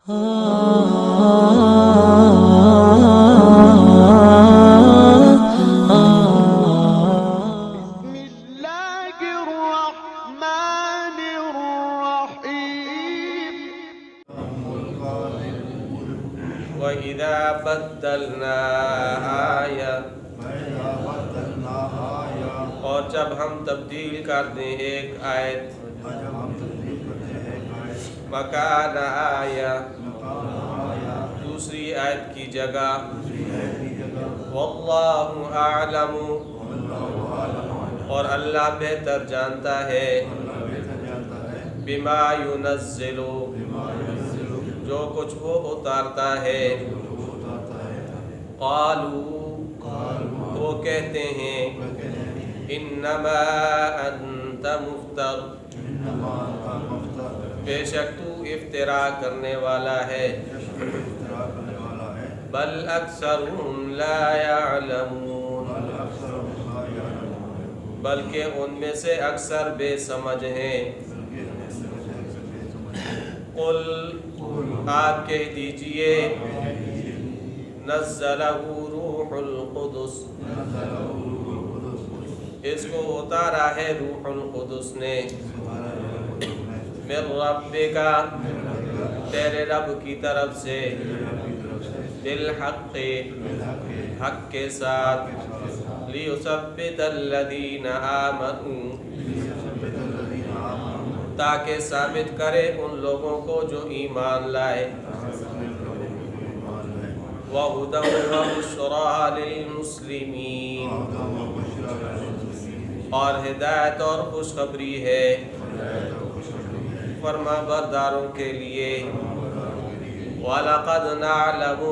وَإِذَا بَدَّلْنَا آيَةً، اور جب ہم تبدیل کر دیں ایک آیت، مکان آیہ، دوسری آیت کی جگہ، واللہ اعلم، اور اللہ بہتر جانتا ہے، بما ينزل، جو کچھ وہ اتارتا ہے، قالوا، وہ کہتے ہیں، انما انت مفتر، بے شک تو افتراء کرنے والا ہے، بل اکثرهم لا يعلمون، بلکہ ان میں سے اکثر بے سمجھ ہیں۔ قل، آپ کہہ دیجئے، نزلہ روح القدس، اس کو اتارا ہے روح القدس نے، من ربک، تیرے رب کی طرف سے، بالحق، حق کے ساتھ، لیثبت الذین آمنوا، تاکہ ثابت کرے ان لوگوں کو جو ایمان لائے، وَهُدًى وَبُشْرَىٰ لِلْمُسْلِمِينَ، اور ہدایت اور خوشخبری ہے فرما برداروں کے لیے، وَلَقَدْ نَعْلَمُ،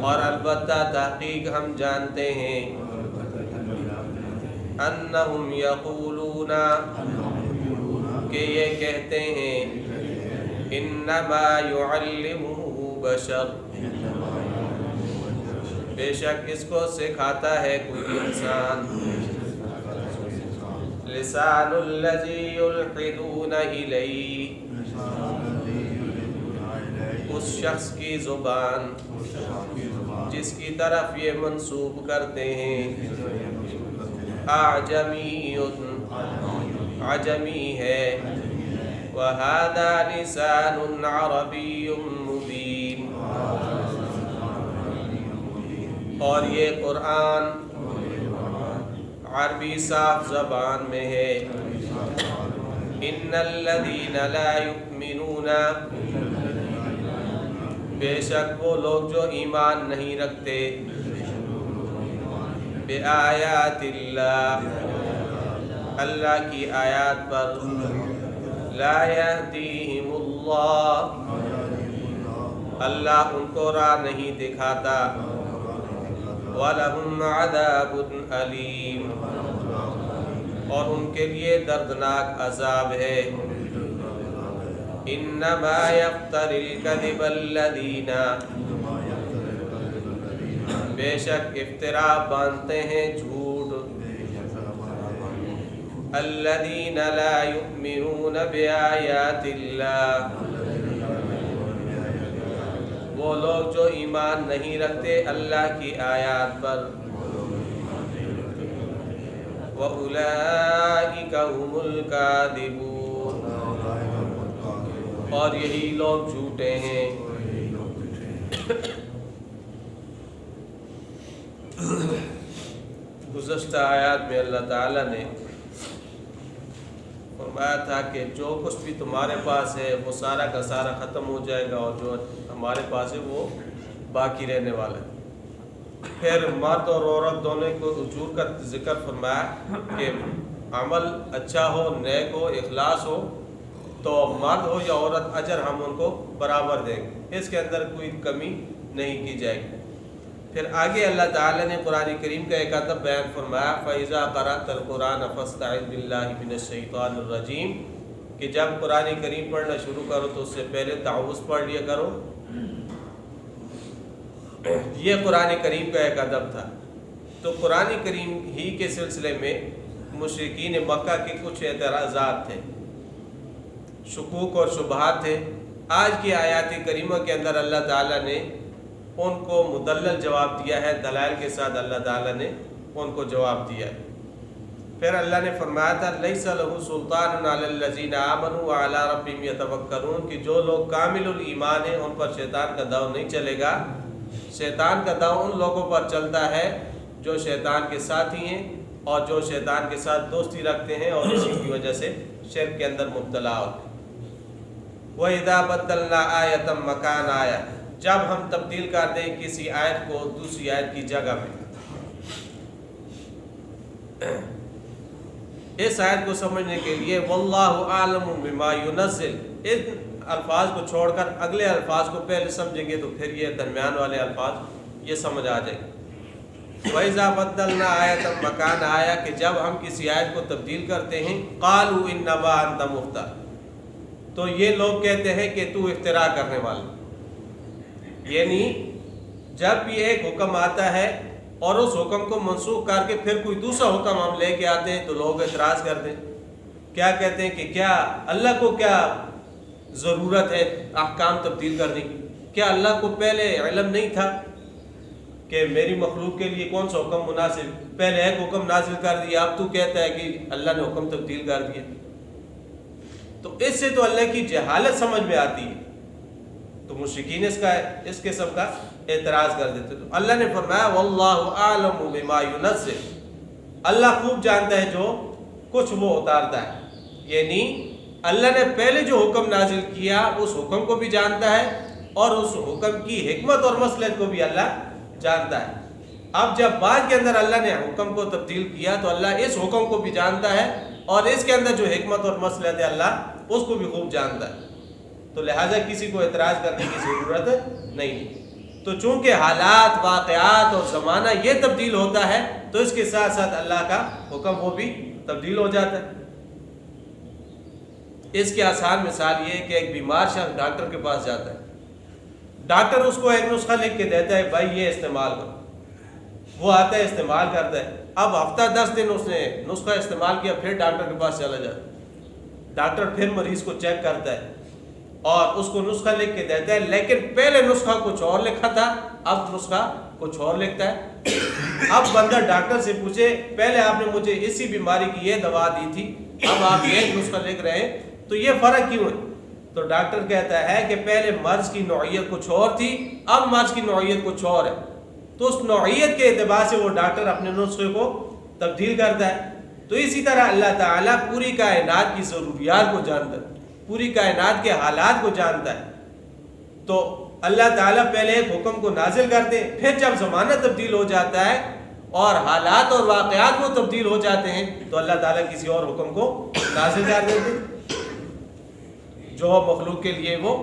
اور البتہ تحقیق ہم جانتے ہیں، أَنَّهُمْ يَقُولُونَ، کہ یہ کہتے ہیں، انما يعلمه بشر، بے شک اس کو سکھاتا ہے کوئی انسان، لسان الذی یلحدون الیہ، اس شخص کی زبان جس کی طرف یہ منسوب کرتے ہیں، اعجمی، عجمی ہے، وَهَذَا لِسَانٌ عَرَبِيٌّ مُبِينٌ، اور یہ قرآن عربی صاف زبان میں ہے، إِنَّ الَّذِينَ لَا يُؤْمِنُونَ، بے شک وہ لوگ جو ایمان نہیں رکھتے، بِآیَاتِ اللَّهِ، اللہ کی آیات پر، لا يهديهم اللہ، اللہ ان کو راہ نہیں دکھاتا، وَلَهُمْ عَذَابٌ أَلِيمٌ، اور ان کے لیے دردناک عذاب ہے، إِنَّمَا يَفْتَرِ الْكَذِبَ الَّذِينَ، بے شک افتراء باندھتے ہیں جھوٹ، الذین لا یؤمنون بآیات اللہ، وہ لوگ جو ایمان نہیں رکھتے اللہ کی آیات پر، وَأُولَئِكَ هُمُ الْكَاذِبُونَ، اور یہی لوگ جھوٹے ہیں۔ گزشتہ آیات میں اللہ تعالیٰ نے فرمایا تھا کہ جو کچھ بھی تمہارے پاس ہے وہ سارا کا سارا ختم ہو جائے گا، اور جو ہمارے پاس ہے وہ باقی رہنے والا ہے۔ پھر مرد اور عورت دونوں کو اجور کا ذکر فرمایا کہ عمل اچھا ہو، نیک ہو، اخلاص ہو تو مرد ہو یا عورت اجر ہم ان کو برابر دیں گے، اس کے اندر کوئی کمی نہیں کی جائے گی۔ پھر آگے اللہ تعالیٰ نے قرآن کریم کا ایک ادب بیان فرمایا، فَإِذَا قَرَأْتَ الْقُرْآنَ فَاسْتَعِذْ بِاللَّهِ مِنَ الشَّيْطَانِ الرَّجِيمِ، کہ جب قرآن کریم پڑھنا شروع کرو تو اس سے پہلے تعوذ پڑھ لیا کرو۔ یہ قرآن کریم کا ایک ادب تھا۔ تو قرآن کریم ہی کے سلسلے میں مشرکین مکہ کے کچھ اعتراضات تھے، شکوک اور شبہات تھے۔ آج کی آیات کریمہ کے اندر اللہ تعالیٰ نے ان کو مدلل جواب دیا ہے، دلائل کے ساتھ اللہ تعالیٰ نے ان کو جواب دیا ہے۔ پھر اللہ نے فرمایا تھا لیس لہ سلطان علی الذین آمنوا وعلی ربہم یتوکلون، کہ جو لوگ کامل الایمان ہیں ان پر شیطان کا داؤ نہیں چلے گا۔ شیطان کا داؤ ان لوگوں پر چلتا ہے جو شیطان کے ساتھی ہیں اور جو شیطان کے ساتھ دوستی رکھتے ہیں اور اسی کی وجہ سے شرک کے اندر مبتلا ہوتے ہیں۔ وَإِذَا بَدَّلْنَا آیَةً مَكَانَ آیَةٍ، جب ہم تبدیل کر دیں کسی آیت کو دوسری آیت کی جگہ میں۔ اس آیت کو سمجھنے کے لیے واللہ اعلم بما ينزل، ان الفاظ کو چھوڑ کر اگلے الفاظ کو پہلے سمجھیں گے تو پھر یہ درمیان والے الفاظ یہ سمجھ آ جائیں گے۔ وَإِذَا بَدَّلْنَا آیَةً مَكَانَ آیَةٍ، کہ جب ہم کسی آیت کو تبدیل کرتے ہیں قَالُوا إِنَّمَا أَنْتَ مُفْتَرٍ، تو یہ لوگ کہتے ہیں کہ تو افتراء کرنے والا، یعنی جب بھی ایک حکم آتا ہے اور اس حکم کو منسوخ کر کے پھر کوئی دوسرا حکم ہم لے کے آتے ہیں تو لوگ اعتراض کرتے ہیں، کیا کہتے ہیں کہ کیا اللہ کو کیا ضرورت ہے احکام تبدیل کرنے کی؟ کیا اللہ کو پہلے علم نہیں تھا کہ میری مخلوق کے لیے کون سا حکم مناسب؟ پہلے ایک حکم نازل کر دیا، اب تو کہتا ہے کہ اللہ نے حکم تبدیل کر دیا۔ تو اس سے تو اللہ کی جہالت سمجھ میں آتی ہے، تو مشرکین اس قسم کا اعتراض کر دیتے۔ تو اللہ نے فرمایا واللہ اعلم بما ينزل، اللہ خوب جانتا ہے جو کچھ وہ اتارتا ہے، یعنی اللہ نے پہلے جو حکم نازل کیا اس حکم کو بھی جانتا ہے اور اس حکم کی حکمت اور مصلحت کو بھی اللہ جانتا ہے۔ اب جب بعد کے اندر اللہ نے حکم کو تبدیل کیا تو اللہ اس حکم کو بھی جانتا ہے اور اس کے اندر جو حکمت اور مصلحت ہے اللہ اس کو بھی خوب جانتا ہے، تو لہٰذا کسی کو اعتراض کرنے کی ضرورت نہیں۔ تو چونکہ حالات، واقعات اور زمانہ یہ تبدیل ہوتا ہے تو اس کے ساتھ ساتھ اللہ کا حکم وہ بھی تبدیل ہو جاتا ہے۔ اس کی آسان مثال یہ ہے کہ ایک بیمار شخص ڈاکٹر کے پاس جاتا ہے، ڈاکٹر اس کو ایک نسخہ لکھ کے دیتا ہے، بھائی یہ استعمال کرو، وہ آتا ہے استعمال کرتا ہے، اب ہفتہ 10 دن اس نے نسخہ استعمال کیا، پھر ڈاکٹر کے پاس چلا جاتا ہے، ڈاکٹر پھر مریض کو چیک کرتا ہے اور اس کو نسخہ لکھ کے دیتا ہے، لیکن پہلے نسخہ کچھ اور لکھا تھا، اب نسخہ کچھ اور لکھتا ہے۔ اب بندہ ڈاکٹر سے پوچھے پہلے آپ نے مجھے اسی بیماری کی یہ دوا دی تھی، اب آپ ایک نسخہ لکھ رہے ہیں، تو یہ فرق کیوں ہے؟ تو ڈاکٹر کہتا ہے کہ پہلے مرض کی نوعیت کچھ اور تھی، اب مرض کی نوعیت کچھ اور ہے، تو اس نوعیت کے اعتبار سے وہ ڈاکٹر اپنے نسخے کو تبدیل کرتا ہے۔ تو اسی طرح اللہ تعالیٰ پوری کائنات کی ضروریات کو جانتا ہے، پوری کائنات کے حالات کو جانتا ہے، تو اللہ تعالیٰ پہلے ایک حکم کو نازل کرتے ہیں، پھر جب زمانہ تبدیل ہو جاتا ہے اور حالات اور واقعات وہ تبدیل ہو جاتے ہیں تو اللہ تعالیٰ کسی اور حکم کو نازل کر دیتے جو مخلوق کے لیے وہ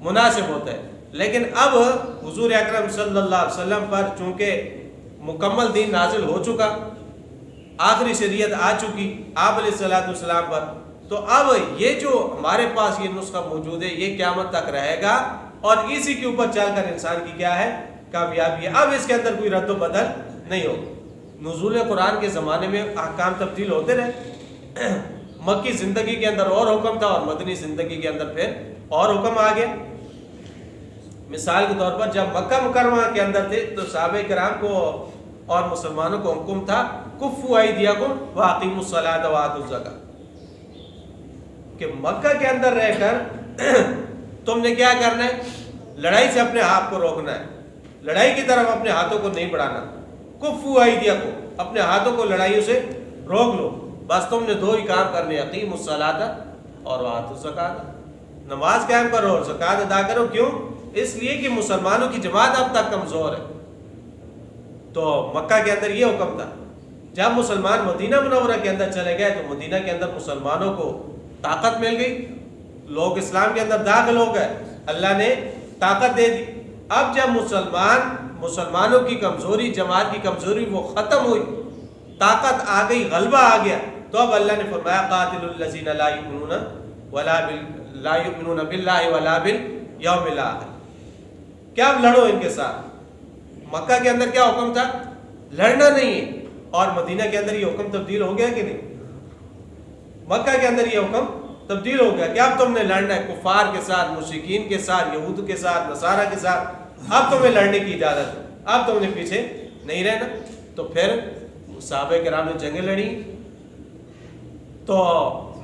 مناسب ہوتا ہے۔ لیکن اب حضور اکرم صلی اللہ علیہ وسلم پر چونکہ مکمل دین نازل ہو چکا، آخری شریعت آ چکی آپ علیہ السلام پر، تو اب یہ جو ہمارے پاس یہ نسخہ موجود ہے یہ قیامت تک رہے گا اور اسی کے اوپر چل کر انسان کی کیا ہے؟ کامیابی ہے۔ اب اس کے اندر کوئی رد و بدل نہیں ہوگا۔ نزول قرآن کے زمانے میں احکام تبدیل ہوتے رہے، مکی زندگی کے اندر اور حکم تھا اور مدنی زندگی کے اندر پھر اور حکم آ گیا۔ مثال کے طور پر جب مکہ مکرمہ کے اندر تھے تو صحابہ کرام کو اور مسلمانوں کو حکم تھا کفوا ایدیکم واقیموا الصلاۃ وآتوا الزکاۃ، کہ مکہ کے اندر رہ کر تم نے کیا کرنا ہے؟ لڑائی سے اپنے ہاتھ کو روکنا ہے، لڑائی کی طرف اپنے ہاتھوں کو نہیں بڑھانا۔ کفوا ایدیکم، اپنے ہاتھوں کو لڑائیوں سے روک لو، بس تم نے دو ہی کام کرنے، اقیموا الصلاۃ اور وآتوا الزکاۃ، نماز قائم کرو اور زکوٰۃ ادا کرو۔ کیوں؟ اس لیے کہ مسلمانوں کی جماعت اب تک کمزور ہے، تو مکہ کے اندر یہ حکم تھا۔ جب مسلمان مدینہ منورہ کے اندر چلے گئے تو مدینہ کے اندر مسلمانوں کو طاقت مل گئی، لوگ اسلام کے اندر داخل ہو گئے، اللہ نے طاقت دے دی۔ اب جب مسلمانوں کی کمزوری، جماعت کی کمزوری وہ ختم ہوئی، طاقت آ گئی، غلبہ آ گیا، تو اب اللہ نے فرمایا قاتل الذین لا یؤمنون باللہ ولا بالیوم الآخر، کیا اب لڑو ان کے ساتھ۔ مکہ کے اندر کیا حکم تھا؟ لڑنا نہیں ہے، اور مدینہ کے اندر یہ حکم تبدیل ہو گیا کہ نہیں؟ مکہ کے اندر یہ حکم تبدیل ہو گیا کہ اب تم نے لڑنا ہے کفار کے ساتھ، مشرکین کے ساتھ، یہود کے ساتھ، نصارہ کے ساتھ، اب تمہیں لڑنے کی اجازت ہے، اب تم نے پیچھے نہیں رہنا۔ تو پھر صحابہ کرام نے جنگیں لڑی۔ تو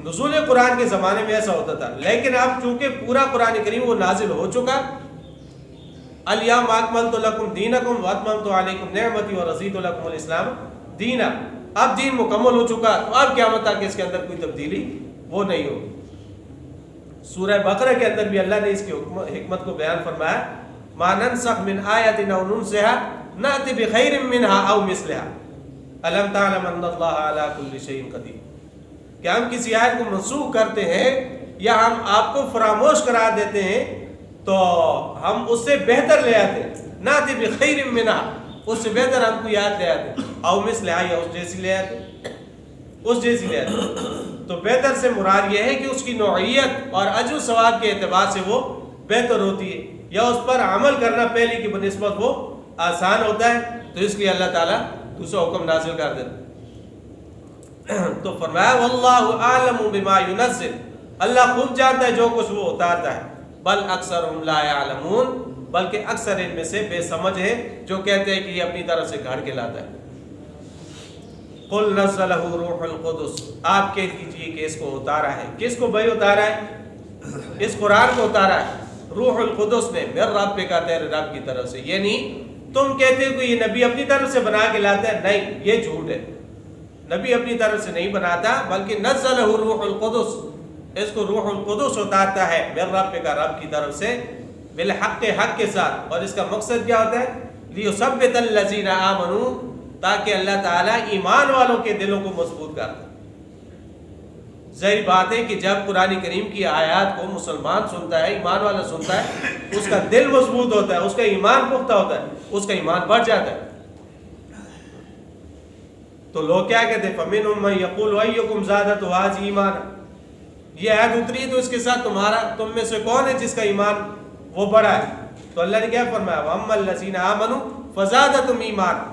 نزول قرآن کے زمانے میں ایسا ہوتا تھا، لیکن اب چونکہ پورا قرآن کریم وہ نازل ہو چکا، الیوم اکملت لکم دینکم واتممت علیکم نعمتی ورضیت لکم الاسلام دینا، اب دین مکمل ہو چکا، تو اب قیامت تک اس کے اندر کوئی تبدیلی وہ نہیں ہو۔ سورہ بقرہ کے اندر بھی اللہ نے اس کی حکمت کو بیان فرمایا، ما ننسخ من آیت او ننسها نأتی بخیر منها او مثلها الم تعلم ان اللہ علی کل شیء قدیر، کہ ہم کسی آیت کو منسوخ کرتے ہیں یا ہم آپ کو فراموش کرا دیتے ہیں تو ہم اس سے بہتر لے آتے ہیں، نأتی بخیر منها، اس سے بہتر ہم کو یاد لے آتے ہیں، او مثلها یا اس جیسی لے آتے ہیں، اس جیسی لے آتے ہیں۔ تو بہتر سے مراد یہ ہے کہ اس کی نوعیت اور اجر و ثواب کے اعتبار سے وہ بہتر ہوتی ہے، یا اس پر عمل کرنا پہلے کی بنسبت وہ آسان ہوتا ہے، تو اس لیے اللہ تعالیٰ دوسرا حکم نازل کر دیتا ہے۔ تو فرمایا واللہ اعلم بما ينزل، اللہ خوب جانتا ہے جو کچھ وہ اتارتا ہے، بل اکثرهم لا يعلمون، بلکہ اکثر ان میں سے بے سمجھ ہے جو کہتے ہیں کہ یہ اپنی طرف سے گھڑ کے لاتا ہے۔ قل نزلہ روح القدس، آپ کہہ دیجئے کہ اس کو اتارا ہے، کس کو بھائی اتارا ہے؟ اس قرآن کو اتارا ہے روح القدس نے، میرے رب کا، تیرے رب کی طرف سے۔ یعنی تم کہتے ہو کہ یہ نبی اپنی طرف سے بنا کے لاتا ہے، نہیں، یہ جھوٹ ہے، نبی اپنی طرف سے نہیں بناتا، بلکہ نزلہ روح القدس، اس کو روح القدس اتارتا ہے میرے رب کا، رب کی طرف سے، بالحق، حق کے ساتھ۔ اور اس کا مقصد کیا ہوتا ہے؟ لیثبت الذین آمنوا، تاکہ اللہ تعالیٰ ایمان والوں کے دلوں کو مضبوط کر دے۔ ظاہر بات ہے کہ جب قرآن کریم کی آیات کو مسلمان سنتا ہے، ایمان والا سنتا ہے، اس کا دل مضبوط ہوتا ہے، اس کا ایمان پختہ ہوتا ہے، اس کا ایمان بڑھ جاتا ہے۔ تو لوگ کیا کہتے ہیں؟ فَمِنْهُمْ مَنْ يَقُولُ أَيُّكُمْ زَادَتْهُ هَٰذِهِ ایمانا، یہ آیت اتری تو اس کے ساتھ تم میں سے کون ہے جس کا ایمان وہ بڑا ہے؟ تو اللہ نے کیا فرمایا؟ وَأَمَّا الَّذِينَ آمَنُوا فَزَادَتْهُمْ ایمانا،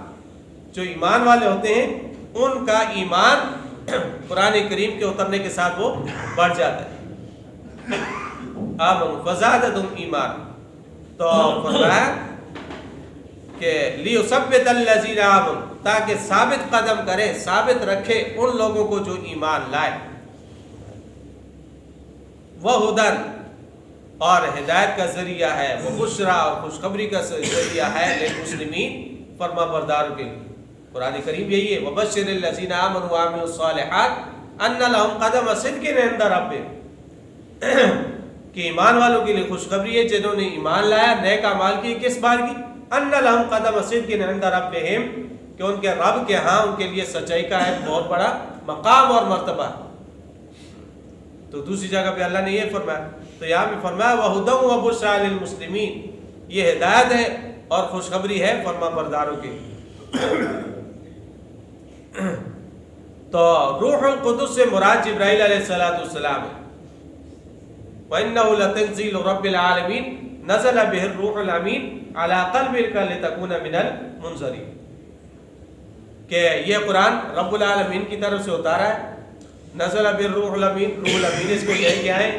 جو ایمان والے ہوتے ہیں ان کا ایمان قرآن کریم کے اترنے کے ساتھ وہ بڑھ جاتا ہے۔ آمنوا فزادتہم ایمان، تو فرمایا کہ لیثبت الذین آمنوا، تاکہ ثابت قدم کرے، ثابت رکھے ان لوگوں کو جو ایمان لائے، وہدن، اور ہدایت کا ذریعہ ہے، وبشرا، اور خوشخبری کا ذریعہ ہے، للمسلمین، فرما برداروں کے لیے۔ قرآن کریم یہی ہے، وَبَشِّرِ الَّذِينَ آمَنُوا وَعَمِلُوا الصَّالِحَاتِ أَنَّ لَهُمْ قَدَمَ صِدْقٍ عِندَ رَبِّهِمْ، کہ ایمان والوں کے لیے خوشخبری ہے جنہوں نے ایمان لایا، نیک اعمال کی، کس بات کی؟ أَنَّ لَهُمْ قَدَمَ صِدْقٍ عِندَ رَبِّهِمْ، کہ ان کے رب کے ہاں ان کے لیے سچائی کا ایک بہت بڑا مقام اور مرتبہ۔ تو دوسری جگہ پہ اللہ نے یہ فرمایا، تو یہاں پہ فرمایا وَهُدًى وَبُشْرَىٰ لِلْمُسْلِمِينَ، یہ ہدایت ہے اور خوشخبری ہے فرما برداروں کے لیے۔ تو روح القدس سے مراد جبرائیل علیہ السلام ہے۔ وَإِنَّهُ لَتَنزِيلُ رَبِّ الْعَالَمِينَ نَزَلَ بِهِ الرُّوحُ الْأَمِينُ عَلَىٰ قَلْبِكَ لِتَكُونَ مِنَ الْمُنذَرِينَ، کہ یہ قرآن رب العالمین کی طرف سے اتارا ہے۔ نزل بالروح الامین، روح الامین اس کو لے کے آئے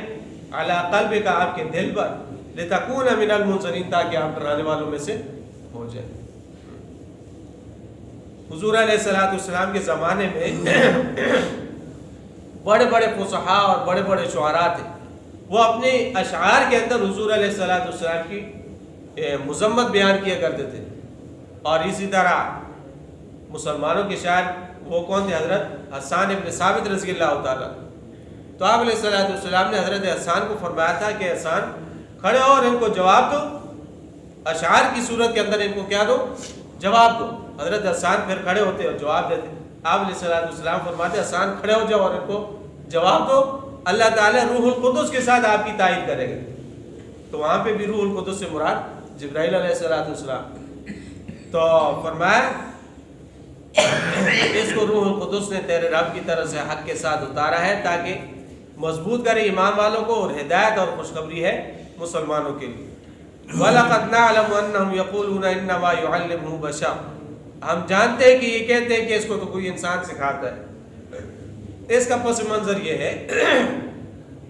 علی قلبک، آپ کے دل پر، لتکون من المنذرین، تاکہ آپ ڈرانے والوں میں سے ہو جائیں۔ حضور علیہ السلام کے زمانے میں بڑے بڑے فصحاء اور بڑے بڑے شعراء تھے، وہ اپنے اشعار کے اندر حضور علیہ السلام کی مذمت بیان کیا کرتے تھے۔ اور اسی طرح مسلمانوں کے شاعر وہ کون تھے؟ حضرت حسان ابن ثابت رضی اللہ تعالیٰ۔ تو آپ علیہ السلام نے حضرت حسان کو فرمایا تھا کہ حسان کھڑے ہو اور ان کو جواب دو، اشعار کی صورت کے اندر ان کو کیا دو؟ جواب دو۔ حضرت حسان پھر کھڑے ہوتے اور جواب دیتے۔ آپ علیہ السلام فرماتے حسان کھڑے ہو جاؤ اور ان کو جواب دو، اللہ تعالیٰ روح القدس کے ساتھ آپ کی تائید کرے گا۔ تو وہاں پہ بھی روح القدس سے مراد جبرائیل علیہ السلام۔ تو فرمایا اس کو روح القدس نے تیرے رب کی طرف سے حق کے ساتھ اتارا ہے تاکہ مضبوط کرے ایمان والوں کو، اور ہدایت اور خوشخبری ہے مسلمانوں کے لیے۔ وَلَقَدْ نَعْلَمُ أَنَّهُمْ يَقُولُونَ إِنَّمَا يُعَلِّمُهُ بَشَرٌ، ہم جانتے ہیں کہ یہ کہتے ہیں کہ اس کو تو کوئی انسان سکھاتا ہے۔ اس کا پس منظر یہ ہے کہ جب قرآن نازل ہوا تو اس کے اندر 70 سے زیادہ آیات تھی، 70 سے زیادہ آیات تھی، اور 70 سے زیادہ آیات جو ہیں وہ نبی علیہ السلام کو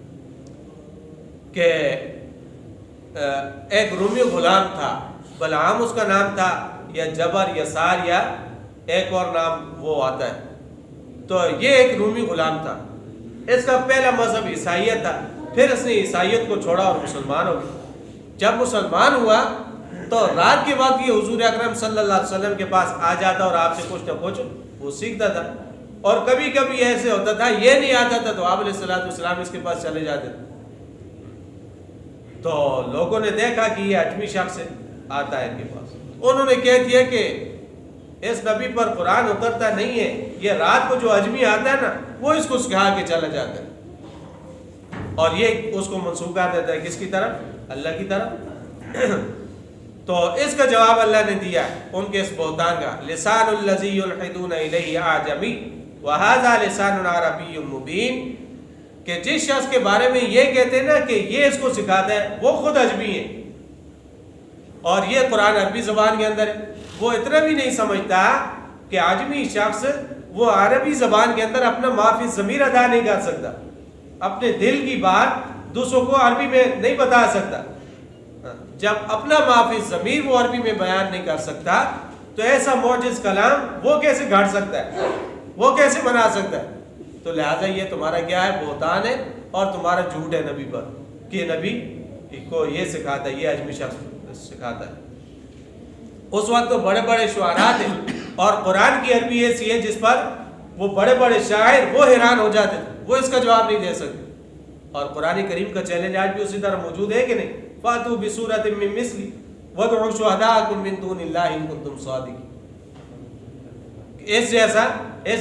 کہ ایک رومی غلام تھا، بلعام اس کا نام تھا، یا جبر یا سار یا ایک اور نام وہ آتا ہے. تو یہ ایک رومی غلام تھا. اس کا پہلا مذہب عیسائیت تھا، پھر اس نے عیسائیت کو چھوڑا اور مسلمان ہو گیا. جب مسلمان ہوا تو رات کے وقت یہ حضور اکرم صلی اللہ علیہ وسلم کے پاس آ جاتا اور آپ سے کچھ نہ کچھ وہ سیکھتا تھا. اور کبھی کبھی ایسے ہوتا تھا یہ نہیں آتا تھا تو آپ علیہ السلام اس کے پاس چلے جاتے تھے. تو لوگوں نے دیکھا کہ یہ اجمی شخص آتا ہے ان کے پاس. انہوں نے کہہ دیا کہ اس نبی پر قرآن اترتا نہیں ہے، یہ رات کو جو اجمی آتا ہے نا وہ اس کو سکھا کے چلا جاتا ہے اور یہ اس کو منسوخ کر دیتا ہے کس کی طرف؟ اللہ کی طرف. تو اس کا جواب اللہ نے دیا ان کے اس بہتان کا، لسان الذی یلحدون الیہ اعجمی وہذا لسان عربی مبین، کہ جس شخص کے بارے میں یہ کہتے ہیں نا کہ یہ اس کو سکھاتا ہے وہ خود اجمی ہے اور یہ قرآن عربی زبان کے اندر ہے. وہ اتنا بھی نہیں سمجھتا کہ عجمی شخص وہ عربی زبان کے اندر اپنا ما فی الضمیر ادا نہیں کر سکتا، اپنے دل کی بات دوسروں کو عربی میں نہیں بتا سکتا. جب اپنا ما فی الضمیر وہ عربی میں بیان نہیں کر سکتا تو ایسا معجز کلام وہ کیسے گھڑ سکتا ہے، وہ کیسے بنا سکتا ہے؟ تو لہٰذا یہ تمہارا کیا ہے؟ بہتان ہے اور تمہارا جھوٹ ہے نبی پر کہ نبی کو یہ سکھاتا ہے، یہ اجمی شخص سکھاتا ہے. اس وقت تو بڑے بڑے شعراء تھے اور قرآن کی عربی ایسی ہے جس پر وہ بڑے بڑے شاعر وہ حیران ہو جاتے تھے، وہ اس کا جواب نہیں دے سکتے. اور قرآن کریم کا چیلنج آج بھی اسی طرح موجود ہے کہ نہیں؟ فاتوا بسورۃ من مثلی وادعوا شہداءکم من دون اللہ ان کنتم صادقین. اس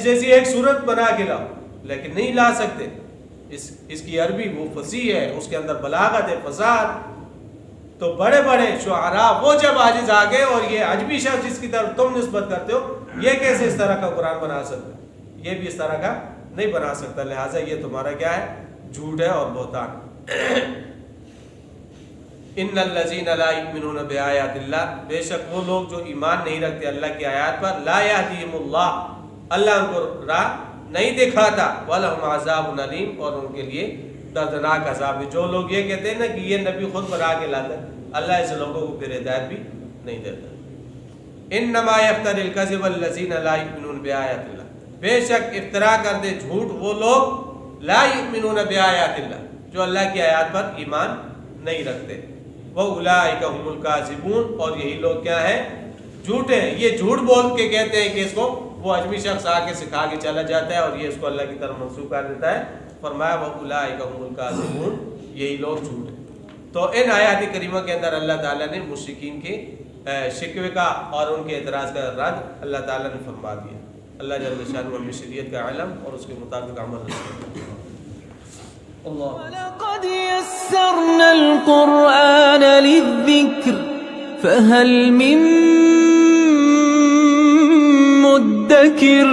جیسی ایک صورت بنا کے لاؤ، لیکن نہیں لا سکتے. اس کی عربی وہ فصیح ہے، اس کے اندر بلاغت ہے، فصاحت. تو بڑے بڑے شعراء وہ جب عاجز آ گئے اور یہ عجمی شخص جس کی طرف تم نسبت کرتے ہو یہ کیسے اس طرح کا قرآن بنا سکتا ہے؟ یہ بھی اس طرح کا نہیں بنا سکتا. لہٰذا یہ تمہارا کیا ہے؟ جھوٹ ہے اور بہتان. ان الذین لا یؤمنون بآیات اللہ، بے شک وہ لوگ جو ایمان نہیں رکھتے اللہ کی آیات پر، لا یہدیہم اللہ، اللہ ان کو راہ نہیں دکھاتا، وَلَهُمْ عَذَابٌ أَلِيمٌ، اور ان کے لیے دردناک عذاب ہے. جو لوگ یہ کہتے ہیں نا کہ یہ نبی خود بنا کے لاتا ہے، اللہ ایسے لوگوں کو پھر ہدایت بھی نہیں دیتا. انما یفتری الکذب الذین لا یؤمنون بآیات اللہ، بے شک افطرا کر دے جھوٹ وہ لوگ لا یؤمنون بآیات اللہ جو اللہ کی آیات پر ایمان نہیں رکھتے. وَأُولَٰئِكَ هُمُ الْكَاذِبُونَ، اور یہی لوگ کیا ہیں؟ جھوٹے ہیں. یہ جھوٹ بول کے کہتے ہیں کہ اس کو وہ اجمی شخص آ کے سکھا کے چلا جاتا ہے اور یہ اس کو اللہ کی طرف منسوخ کر دیتا ہے. فرمایا وَأُولَٰئِكَ هُمُ الْكَاذِبُونَ، یہی لوگ جھوٹ ہیں. تو ان آیات کریمہ کے اندر اللہ تعالیٰ نے مشرکین کے شکوے کا اور ان کے اعتراض کا رد اللہ تعالیٰ نے فرما دیا. اللہ جل شانہ ہمیں شریعت کا علم اور اس کے مطابق عمل رسول. وَلَقَدْ يَسَّرْنَا الْقُرْآنَ لِلذِّكْرِ فَهَلْ مِن مُّدَّكِرٍ